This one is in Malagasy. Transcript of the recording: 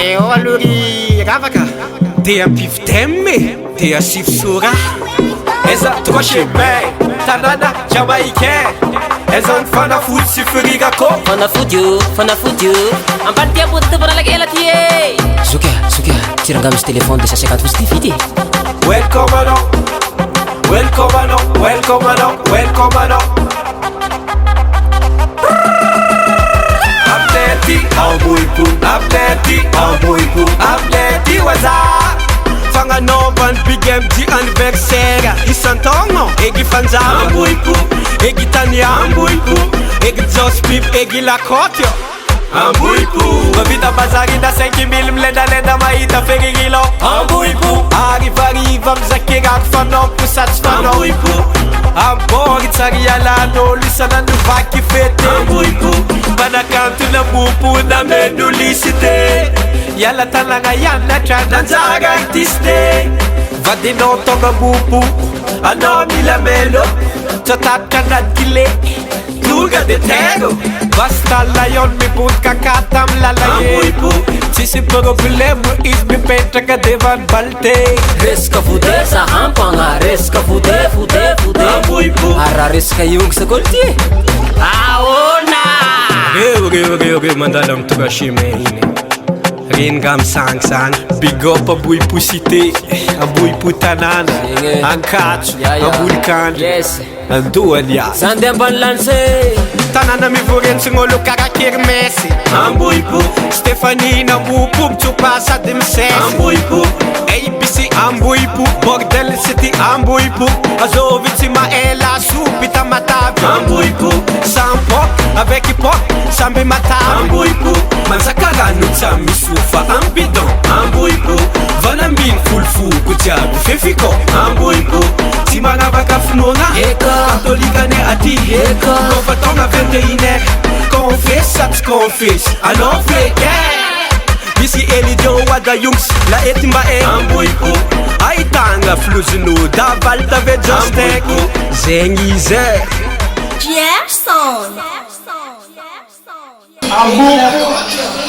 Eo alory ravaka dia pivitemme dia sivsora eza trochebay tanana jamaïcain eza fanafody sy firigako fanafody io ambany tia body tavana laka ela ty e zoka tiranga misy telefone de sa 50 fosy ty vity welcome along welcome along welcome along welcome along atleti amboipo atleti amboipo atleti waza fanganovan'ny big md anniversaire isan-taogno egy fanjava amboipo egy tania amboipo egy jospip egy lakotio amboipo mavita bazarina 5000 milendalenda mahita ferigilo amboipo arivariva mizakeraky fanao posatsy fanao amboipo ambory tsary alan'olo isanandro vaky fety amboipo manakantona mopo nameno lisité yala tanagna yanatra nanjara artiste vadinao tonga mopo anao milamelo tsatatra nadkile Luga de tego basta layon mipunka kata mlalaye tsisy problemo izy mipetraka devan balte resaka fode sa hampagna resaka fode ara resaka iongy sakolo ty aona reo mandala mitonga chemin iny renga misangisany big up amboipo cité amboipo tanàna ankatso ambolikandro andohany a zande ambany lanse tanàna mivorentsyn'olo kara kermesy amboipo Stefanina amboipo mitsopa sady misesy amboipo abc amboipo bordel city amboipo azovy tsy maela sopy tamatavy amboipo sampok avec hipok samby matavy amboipo manzaka rano tsa misofa ambidon amboipo vanambiny folofoko jiaby fefiko amboipo tsy magnavaka finoana katolikane aty kofa tonga 21h confesse tsy confesse alors feke misy elidio wada yungs la ety mba e amboipo ahitagna flozino davaly tave jostek zegny izy Gerson Amboipo